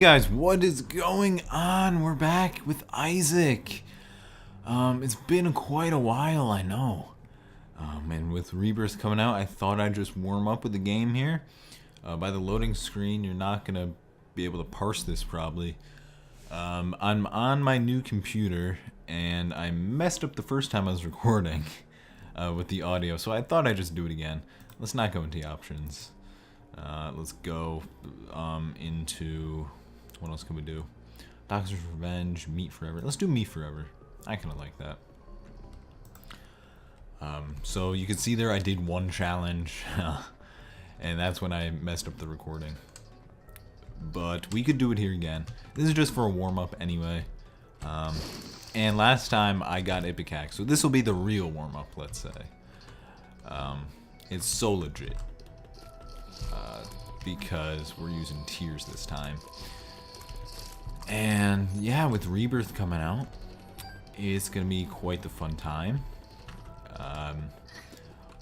Guys, what is going on? We're back with Isaac. It's been quite a while, I know. And with Rebirth coming out, I thought I'd just warm up with the game here. By the loading screen, you're not gonna be able to parse this probably. I'm on my new computer, and I messed up the first time I was recording with the audio, so I thought I'd just do it again. Let's not go into the options. Let's go into... What else can we do? Doctor's Revenge, Meat Forever. Let's do Meat Forever. I kind of like that. So you can see there I did one challenge, and that's when I messed up the recording. But we could do it here again. This is just for a warm-up anyway. And last time I got Ipecac, so this will be the real warm-up, let's say. It's so legit. Because we're using tiers this time. And yeah, with Rebirth coming out, it's gonna be quite the fun time.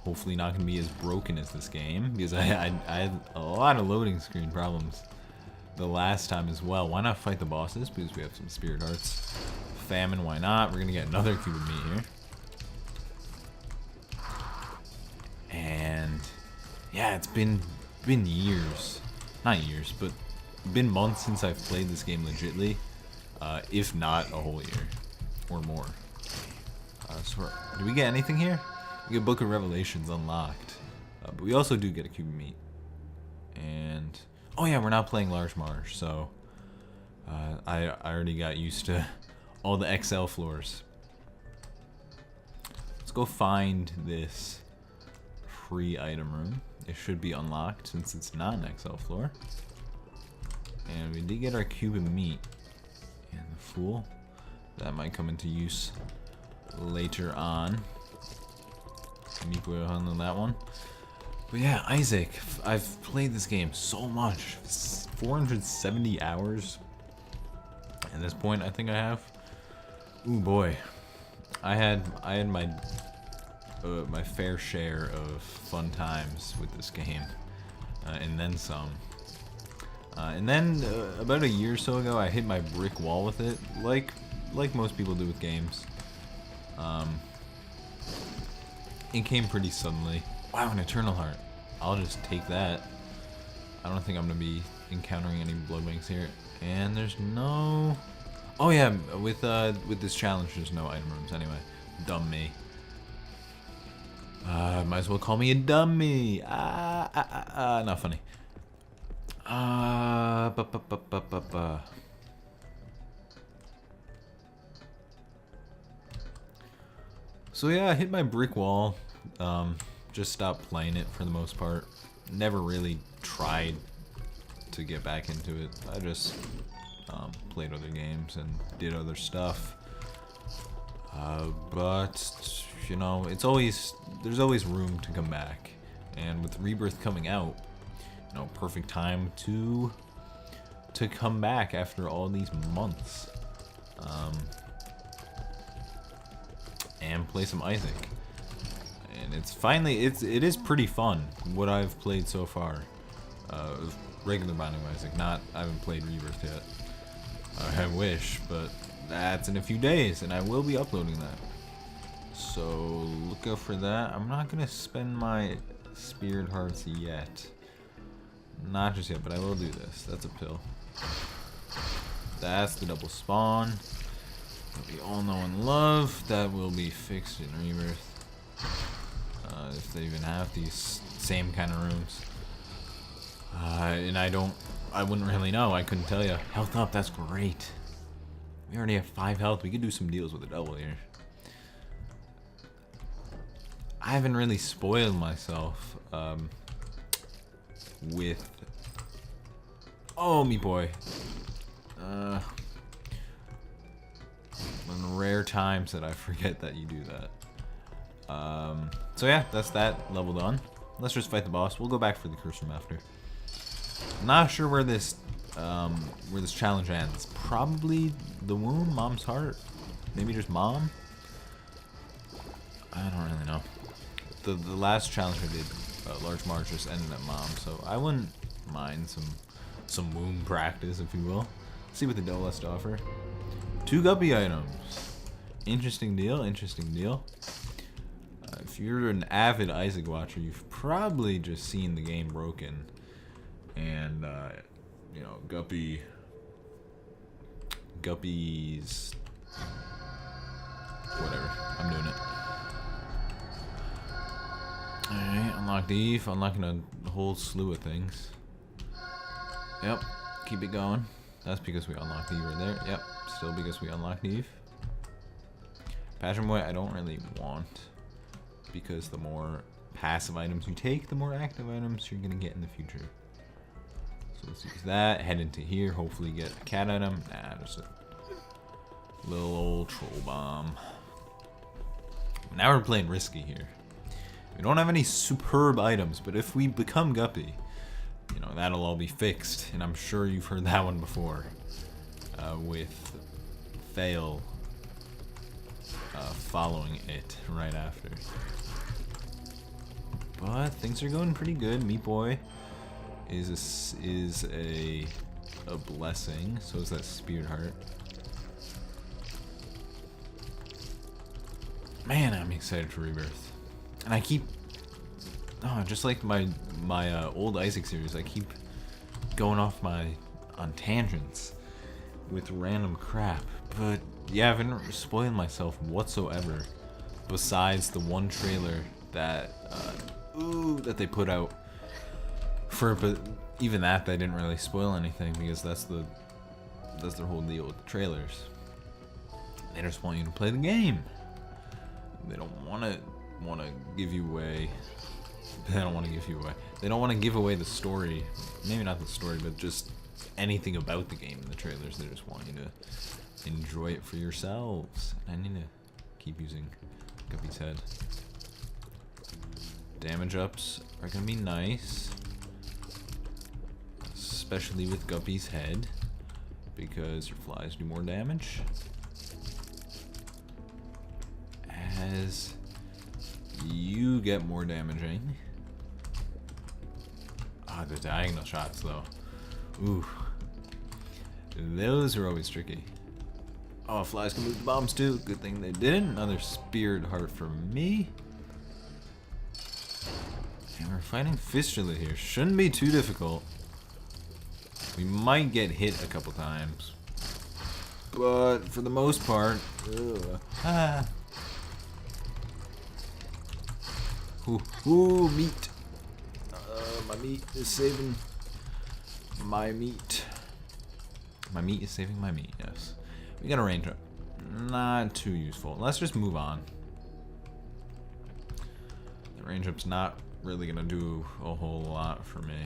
Hopefully not gonna be as broken as this game, because I had a lot of loading screen problems the last time as well. Why not fight the bosses? Because we have some spirit hearts. Famine, why not? We're gonna get another cube of meat here. And yeah, it's been years, not years, but been months since I've played this game legitly, if not a whole year or more. So do we get anything here? We get Book of Revelations unlocked, but we also do get a cube of meat. And oh yeah, we're not playing Large Marsh, so I already got used to all the XL floors. Let's go find this free item room. It should be unlocked since it's not an XL floor. And we did get our cube of meat. And the Fool. That might come into use later on. Meat will handle that one. But yeah, Isaac. I've played this game so much. 470 hours. At this point, I think I have. Ooh boy. I had my my fair share of fun times with this game, and then some. And then about a year or so ago, I hit my brick wall with it, like most people do with games. It came pretty suddenly. Wow, an Eternal Heart. I'll just take that. I don't think I'm gonna be encountering any blood banks here. And there's no... Oh yeah, with this challenge, there's no item rooms anyway. Dumb me. Might as well call me a dummy. Not funny. So yeah, I hit my brick wall. Just stopped playing it for the most part. Never really tried to get back into it. I just played other games and did other stuff. But you know, there's always room to come back, and with Rebirth coming out, you know, perfect time to come back after all these months, and play some Isaac. And it's finally it is pretty fun what I've played so far. Regular Binding of Isaac, I haven't played Rebirth yet. I wish, but that's in a few days, and I will be uploading that. So look out for that. I'm not gonna spend my spirit hearts yet. Not just yet, but I will do this. That's a pill. That's the double spawn that we all know and love. That will be fixed in Rebirth. If they even have these same kind of rooms. And I wouldn't really know. I couldn't tell you. Health up, that's great. We already have 5 health. We could do some deals with the devil here. I haven't really spoiled myself with... Oh, me boy. When rare times that I forget that you do that. So yeah, that's that level done. Let's just fight the boss. We'll go back for the curse room after. Not sure where this challenge ends. Probably the womb, mom's heart. Maybe just mom. I don't really know. The last challenge I did, Large March, just ended at mom, so I wouldn't mind some some womb practice, if you will. See what the doll has to offer. 2 guppy items. Interesting deal, interesting deal. If you're an avid Isaac watcher, you've probably just seen the game broken. And, you know, Guppys... Whatever, I'm doing it. Alright, unlocked Eve, unlocking a whole slew of things. Yep, keep it going. That's because we unlocked Eve right there. Yep, still because we unlocked Eve. Passion Boy, I don't really want, because the more passive items you take, the more active items you're gonna get in the future. So let's use that, head into here, hopefully get a cat item. Nah, just a little old troll bomb. Now we're playing risky here. We don't have any superb items, but if we become Guppy, you know, that'll all be fixed. And I'm sure you've heard that one before. With fail following it right after. But things are going pretty good. Meat Boy is a blessing. So is that Spirit Heart. Man, I'm excited for Rebirth. And I keep, just like my old Isaac series, I keep going off on tangents with random crap. But yeah, I've been spoiling myself whatsoever, besides the one trailer that that they put out for. But even that, they didn't really spoil anything, because that's their whole deal with the trailers. They just want you to play the game. They don't want to give you away. They don't want to give you away. They don't want to give away the story. Maybe not the story, but just anything about the game in the trailers. They just want you to enjoy it for yourselves. I need to keep using Guppy's head. Damage ups are gonna be nice, especially with Guppy's head, because your flies do more damage. As you get more damaging. The diagonal shots though. Ooh. Those are always tricky. Oh, flies can move the bombs too. Good thing they didn't. Another Spirit Heart for me. And we're fighting Fistula here. Shouldn't be too difficult. We might get hit a couple times, but for the most part, Ooh, meat. My meat is saving my meat. My meat is saving my meat, yes. We got a range up. Not too useful. Let's just move on. The range up's not really gonna do a whole lot for me.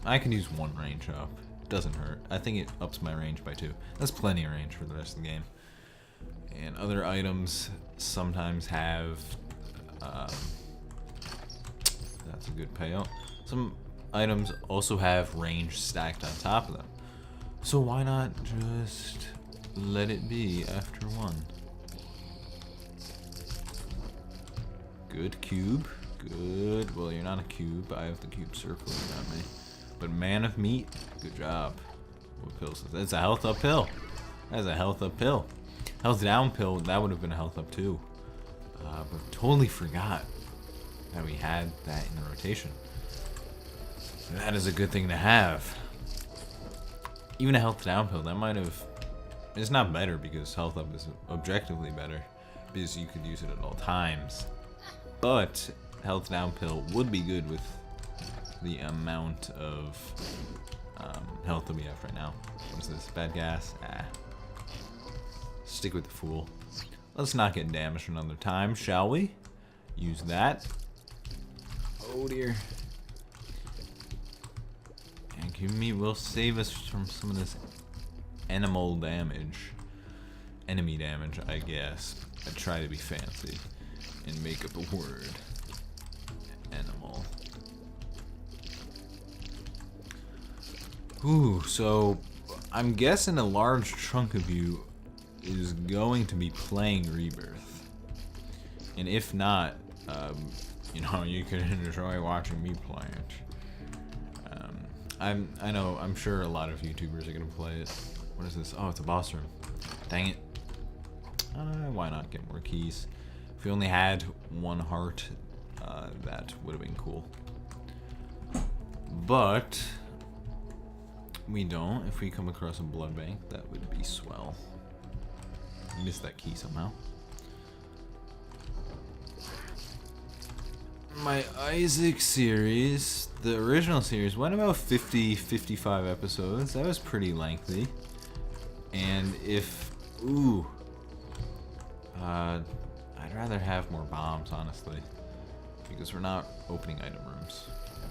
I can use 1 range up. Doesn't hurt. I think it ups my range by 2. That's plenty of range for the rest of the game. And other items sometimes have that's a good payout. Some items also have range stacked on top of them. So why not just let it be after 1? Good cube. Good. Well, you're not a cube. I have the cube circling around me. But Man of Meat, good job. What pills is that? It's a health up pill. That's a health up pill. Health down pill, that would have been a health up too. But totally forgot that we had that in the rotation. That is a good thing to have. Even a health down pill, that might have... It's not better because health up is objectively better, because you could use it at all times. But health down pill would be good with the amount of health that we have right now. What's this? Bad gas? Stick with the Fool. Let's not get damaged another time, shall we? Use that. Oh dear. And Cube Meat will save us from some of this animal damage. Enemy damage, I guess. I try to be fancy and make up a word. Animal. Ooh, so I'm guessing a large chunk of you is going to be playing Rebirth. And if not, you know, you can enjoy watching me play it. I know, I'm sure a lot of YouTubers are gonna play it. What is this? Oh, it's a boss room. Dang it. Why not get more keys? If we only had one heart, that would have been cool. But we don't. If we come across a blood bank, that would be swell. Missed that key somehow. My Isaac series, the original series, went about 50-55 episodes. That was pretty lengthy. And if, I'd rather have more bombs, honestly, because we're not opening item rooms,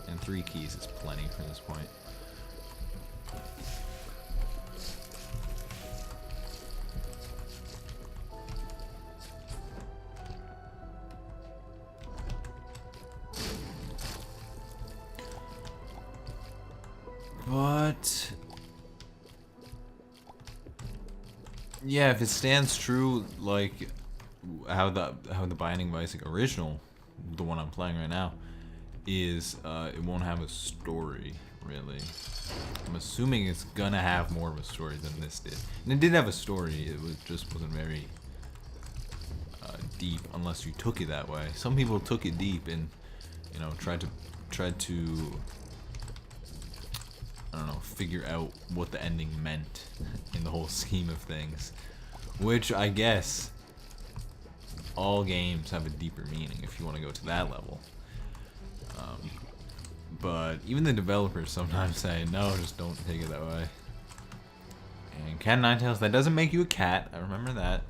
and 3 keys is plenty for this point. But yeah, if it stands true, like how the Binding of Isaac original, the one I'm playing right now, is it won't have a story really. I'm assuming it's gonna have more of a story than this did, and it did have a story. It was just wasn't very deep unless you took it that way. Some people took it deep and, you know, tried to I don't know, figure out what the ending meant in the whole scheme of things. Which I guess all games have a deeper meaning if you want to go to that level. But even the developers sometimes say, no, just don't take it that way. And Cat Ninetales, that doesn't make you a cat. I remember that.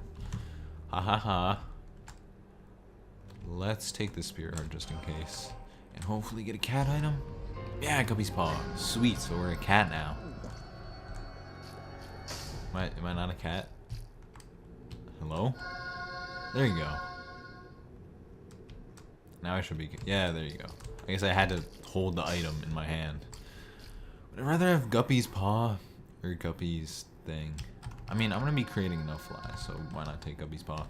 Ha ha ha. Let's take the spirit heart just in case. And hopefully get a cat item. Yeah, Guppy's paw. Sweet, so we're a cat now. Am I not a cat? Hello? There you go. Now I should be... Yeah, there you go. I guess I had to hold the item in my hand. Would I rather have Guppy's paw or Guppy's thing? I mean, I'm going to be creating enough flies, so why not take Guppy's paw?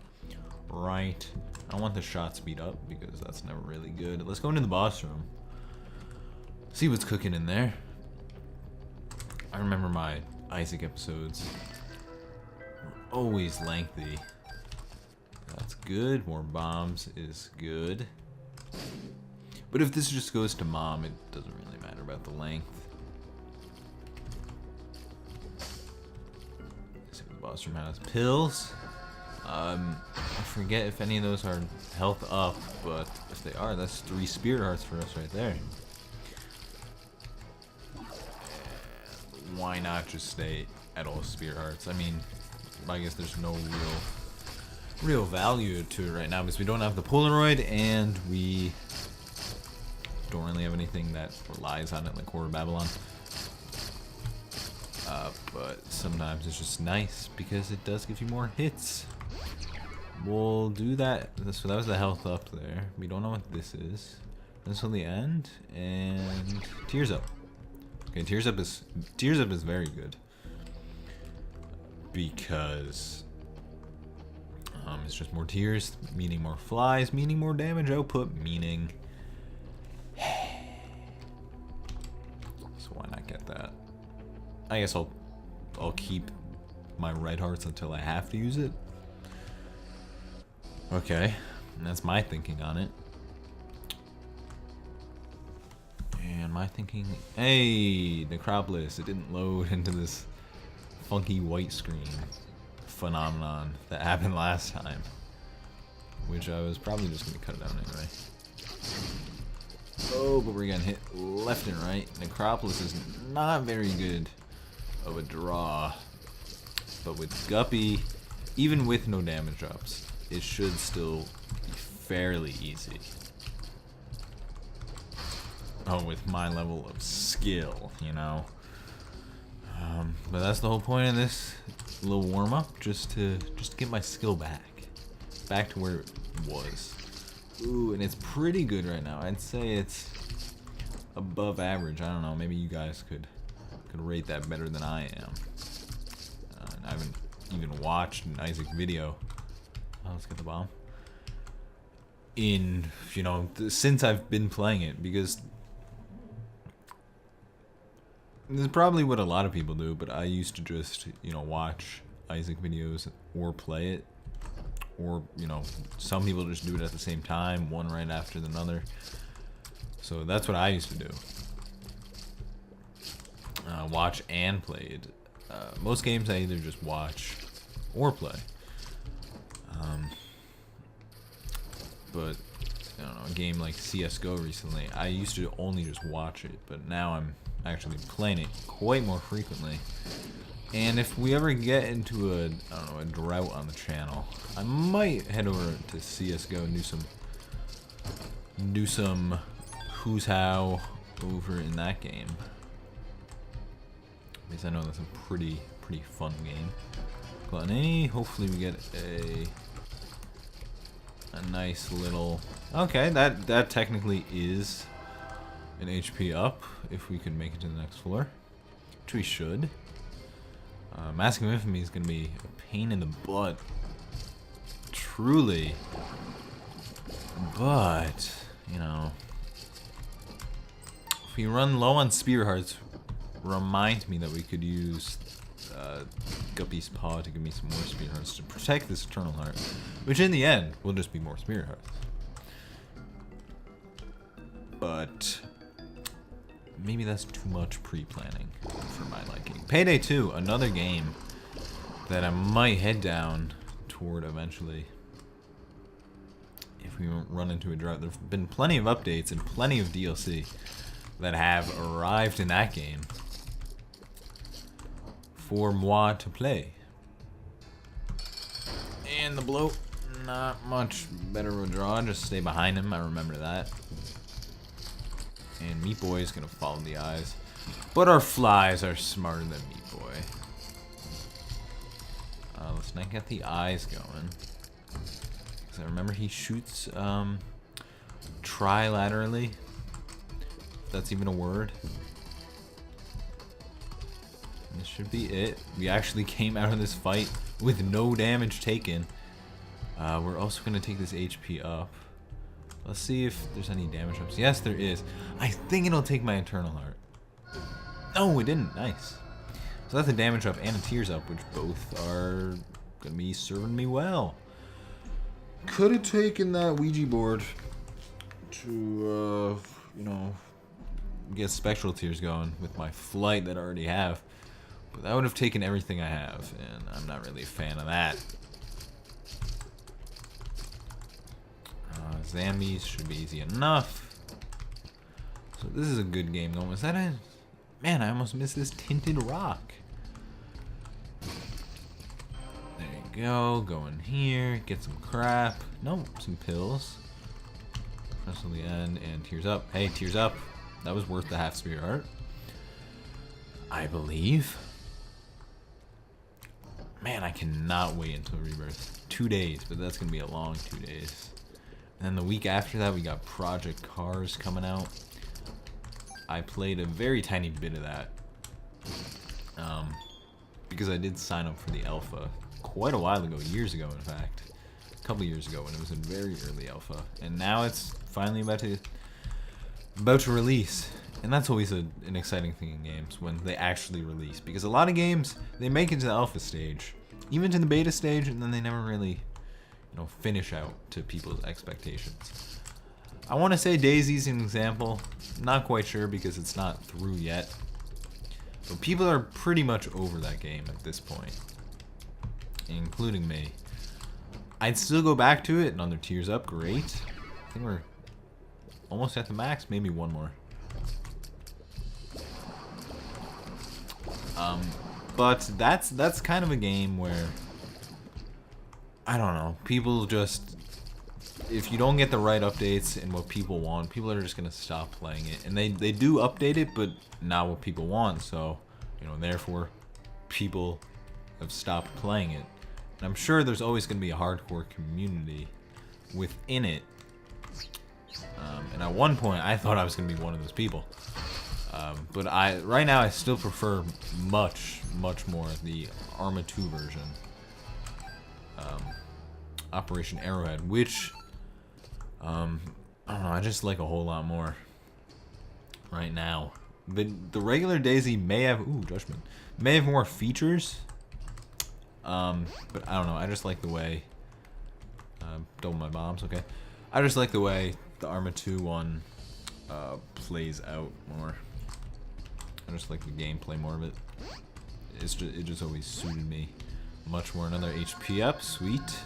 Right. I don't want the shot speed up because that's never really good. Let's go into the boss room. See what's cooking in there. I remember my Isaac episodes were always lengthy. That's good. More bombs is good. But if this just goes to mom, it doesn't really matter about the length. Let's see if the boss room has pills. I forget if any of those are health up, but if they are, that's 3 spirit hearts for us right there. Why not just stay at all spirit hearts? I mean, I guess there's no real value to it right now because we don't have the Polaroid and we don't really have anything that relies on it like Horror Babylon. But sometimes it's just nice because it does give you more hits. We'll do that. So that was the health up there. We don't know what this is until the end. And Tears Up. Okay, Tears Up is very good because it's just more tears, meaning more flies, meaning more damage output, meaning so why not get that? I guess I'll keep my red hearts until I have to use it. Okay, and that's my thinking on it. And my thinking, hey, Necropolis, it didn't load into this funky white screen phenomenon that happened last time, which I was probably just going to cut it out anyway. Oh, but we're getting hit left and right. Necropolis is not very good of a draw, but with Guppy, even with no damage ups, it should still be fairly easy. Oh, with my level of skill, you know. But that's the whole point of this little warm-up, just to get my skill back to where it was. Ooh, and it's pretty good right now. I'd say it's above average. I don't know. Maybe you guys could rate that better than I am. And I haven't even watched an Isaac video. Oh, let's get the bomb. In, you know, since I've been playing it, because This is probably what a lot of people do, but I used to just, you know, watch Isaac videos or play it. Or, you know, some people just do it at the same time, one right after another. So that's what I used to do. Watch and play it. Most games I either just watch or play. But, I don't know, a game like CSGO recently, I used to only just watch it, but now I'm actually playing it quite more frequently. And if we ever get into a, I don't know, a drought on the channel, I might head over to CSGO and do some who's how over in that game. Because I know that's a pretty fun game. Gluttony, hopefully we get a nice little... Okay, that technically is an HP up, if we could make it to the next floor. Which we should. Mask of Infamy is going to be a pain in the butt. Truly. But, you know... If we run low on Spear Hearts, remind me that we could use GUPPYS paw to give me some more Spear Hearts to protect this Eternal Heart, which in the end will just be more Spear Hearts. But maybe that's too much pre-planning for my liking. Payday 2, another game that I might head down toward eventually if we run into a drought. There have been plenty of updates and plenty of DLC that have arrived in that game for moi to play. And the bloat, not much better of a draw, just stay behind him, I remember that. And Meat Boy is gonna follow the eyes. But our flies are smarter than Meat Boy. Let's not get the eyes going. Because I remember he shoots trilaterally. If that's even a word. This should be it. We actually came out of this fight with no damage taken. We're also going to take this HP up. Let's see if there's any damage ups. Yes, there is. I think it'll take my Eternal Heart. No, it didn't. Nice. So that's a damage up and a tears up, which both are going to be serving me well. Could have taken that Ouija board to, you know, get spectral tears going with my flight that I already have. But that would have taken everything I have, and I'm not really a fan of that. Zombies should be easy enough. So this is a good game going. Was that it? Man, I almost missed this tinted rock. There you go. Go in here. Get some crap. No, some pills. Press on the end and tears up. Hey, tears up. That was worth the half Spear Heart, I believe. Man, I cannot wait until Rebirth. 2 days, but that's gonna be a long 2 days. And then the week after that, we got Project Cars coming out. I played a very tiny bit of that. Because I did sign up for the alpha quite a while ago, years ago in fact. A couple years ago when it was in very early alpha. And now it's finally about to release. And that's always an exciting thing in games, when they actually release. Because a lot of games, they make it to the alpha stage, even to the beta stage, and then they never really, you know, finish out to people's expectations. I want to say DayZ's an example. Not quite sure because it's not through yet. But people are pretty much over that game at this point, including me. I'd still go back to it. Another tears up, great. I think we're almost at the max, maybe one more. But that's kind of a game where, I don't know, people just, if you don't get the right updates and what people want, people are just gonna stop playing it. And they do update it, but not what people want, so, you know, therefore people have stopped playing it. And I'm sure there's always gonna be a hardcore community within it. And at one point I thought I was gonna be one of those people. But right now I still prefer much more the Arma 2 version. Operation Arrowhead, which I don't know, I just like a whole lot more right now The regular Daisy may have judgment. May have more features. But I don't know. I just like the way. Double my bombs, okay. I just like the way the Arma 2 one plays out more. I just like the gameplay more of it. It just always suited me much more. Another HP up, sweet.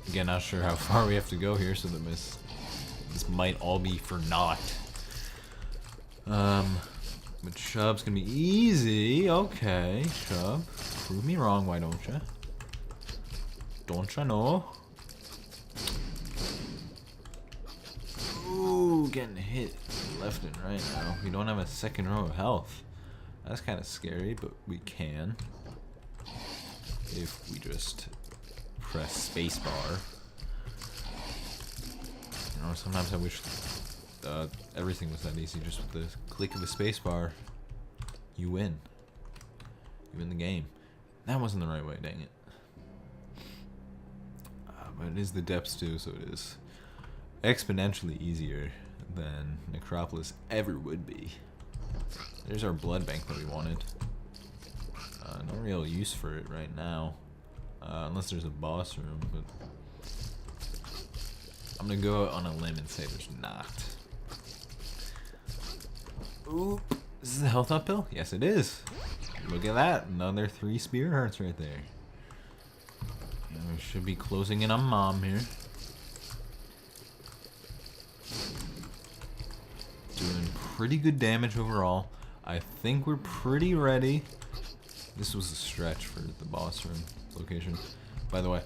Again, not sure how far we have to go here, so that this might all be for naught. But Chubb's gonna be easy. Okay, Chubb, prove me wrong. Why don't you? Don't you know? Ooh, getting hit left and right now. We don't have a second row of health. That's kind of scary, but we can. If we just press spacebar. You know, sometimes I wish everything was that easy. Just with the click of a spacebar, you win. You win the game. That wasn't the right way, dang it. But it is the depths too, so it is exponentially easier than Necropolis ever would be. There's our blood bank that we wanted. No real use for it right now, unless there's a boss room, but I'm gonna go out on a limb and say there's not. Ooh, this is the health uphill? Yes, it is. Look at that, another 3 spear hearts right there. And we should be closing in on Mom here. Doing pretty good damage overall. I think we're pretty ready. This was a stretch for the boss room location, by the way.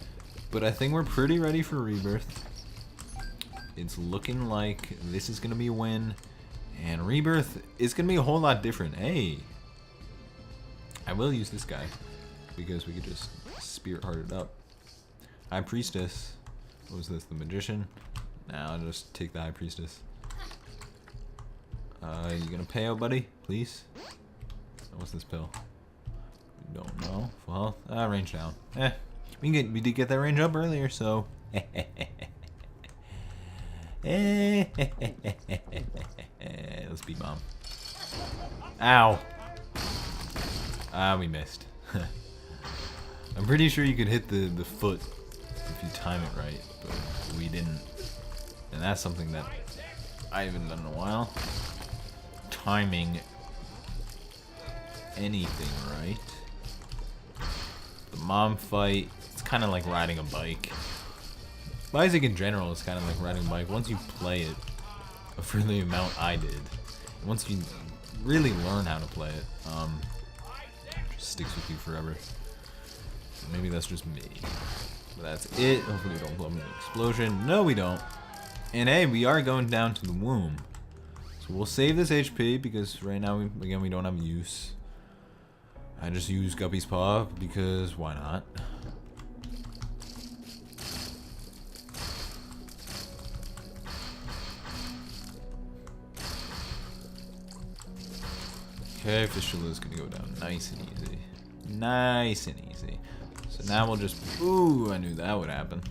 But I think we're pretty ready for Rebirth. It's looking like this is going to be a win. And Rebirth is going to be a whole lot different. Hey! I will use this guy, because we could just spirit heart it up. High Priestess. What was this? The Magician? Now I'll just take the High Priestess. You gonna pay out, buddy? Please? What's this pill? We don't know. Well, range down. We did get that range up earlier, so. Let's beat Mom. Ow! We missed. I'm pretty sure you could hit the foot if you time it right, but we didn't. And that's something that I haven't done in a while. Timing anything right. The Mom fight, it's kind of like riding a bike. Isaac in general is kind of like riding a bike. Once you play it for the amount I did, once you really learn how to play it, it just sticks with you forever. Maybe that's just me. But that's it. Hopefully we don't blow up an explosion. No, we don't. And hey, we are going down to the womb. So we'll save this HP because right now, again, we don't have use. I just use Guppy's Paw because why not? Okay, Fistula is gonna go down nice and easy. Nice and easy. So now we'll just... Ooh, I knew that would happen.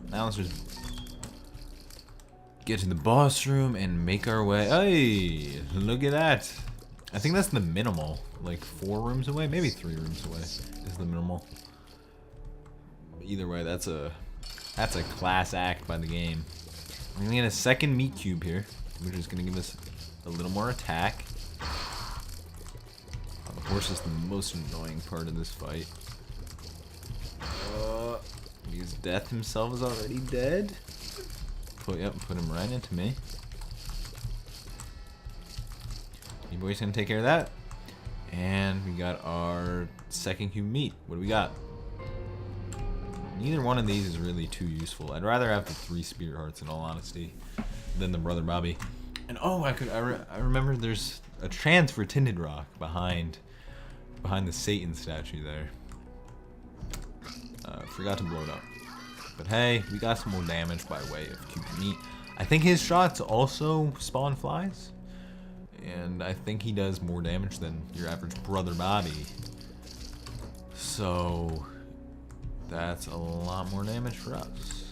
Now let's just get to the boss room and make our way. Hey, look at that. I think that's the minimal. Like 4 rooms away? Maybe 3 rooms away is the minimal. Either way, that's a class act by the game. We're gonna get a second meat cube here, which is gonna give us a little more attack. The horse is the most annoying part of this fight. Because Death himself is already dead. Put him right into me. You boys gonna take care of that. And we got our second cube meat. What do we got? Neither one of these is really too useful. I'd rather have the 3 spirit hearts in all honesty than the Brother Bobby. And oh, I remember there's a chance for Tinted Rock behind the Satan statue there. Forgot to blow it up. But hey, we got some more damage by way of cube meat. I think his shots also spawn flies. And I think he does more damage than your average Brother Bobby. So that's a lot more damage for us.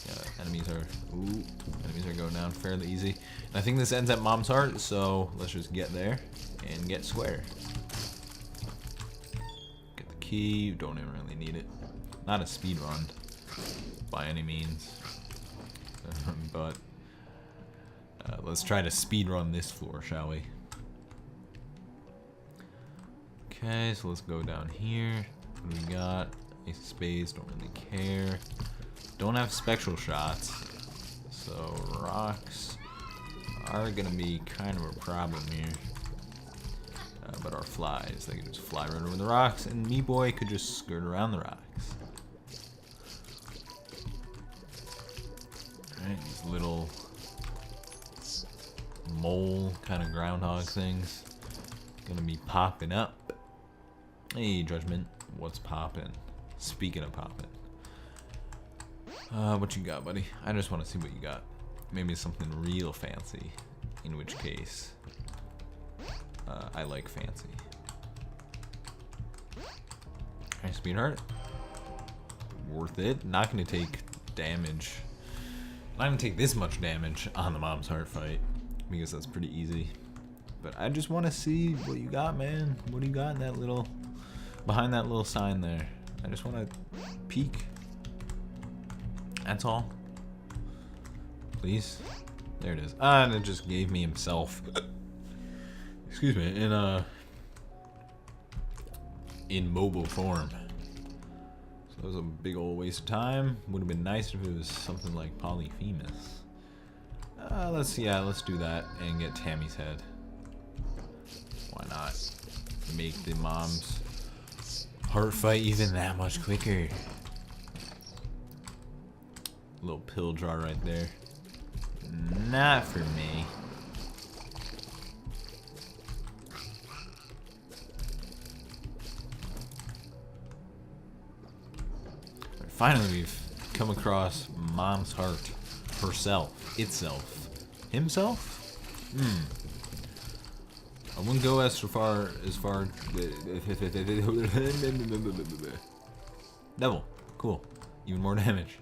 Yeah, Enemies are going down fairly easy. And I think this ends at Mom's Heart, so let's just get there and get square. Get the key. You don't even really need it. Not a speed run by any means, but let's try to speed run this floor, shall we? Okay, so let's go down here. What do we got? Ace of Spades, don't really care. Don't have spectral shots, so rocks are gonna be kind of a problem here. But our flies, they can just fly right over the rocks, and me boy could just skirt around the rocks. Alright, these little mole kind of groundhog things gonna be popping up. Hey, Judgment, what's popping? Speaking of popping. What you got, buddy? I just want to see what you got. Maybe something real fancy. In which case, I like fancy. Alright, sweetheart. Worth it. Not gonna take damage. Not gonna take this much damage on the Mom's Heart fight, because that's pretty easy. But I just want to see what you got, man. What do you got in that little, behind that little sign there? I just want to peek. That's all. Please. There it is. Ah, and it just gave me himself. Excuse me. In mobile form. So that was a big old waste of time. Would have been nice if it was something like Polyphemus. Let's do that and get Tammy's head. Why not? Make the Mom's Heart fight even that much quicker. Little pill jar right there. Not for me. Finally, we've come across Mom's Heart herself, itself, himself. I wouldn't go as far. Devil, cool, even more damage.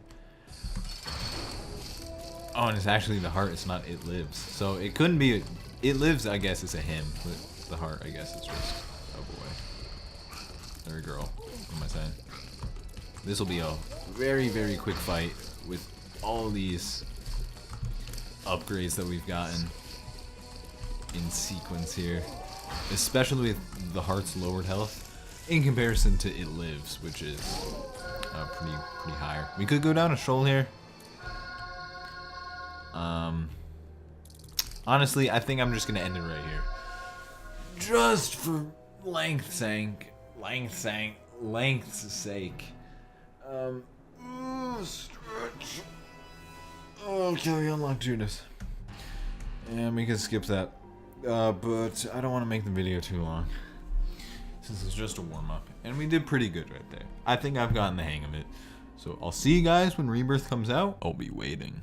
Oh, and it's actually the heart. It's not it lives. So it couldn't be. It lives. I guess it's a him. But the heart, I guess, is just a boy or a girl. What am I saying? This will be a very, very quick fight with all these upgrades that we've gotten in sequence here, especially with the heart's lowered health in comparison to it lives, which is pretty higher. We could go down a shoal here. Honestly, I think I'm just gonna end it right here, just for length's sake. Stretch. Okay, unlock Judas. And we can skip that. But I don't want to make the video too long, since it's just a warm-up. And we did pretty good right there. I think I've gotten the hang of it. So I'll see you guys when Rebirth comes out. I'll be waiting.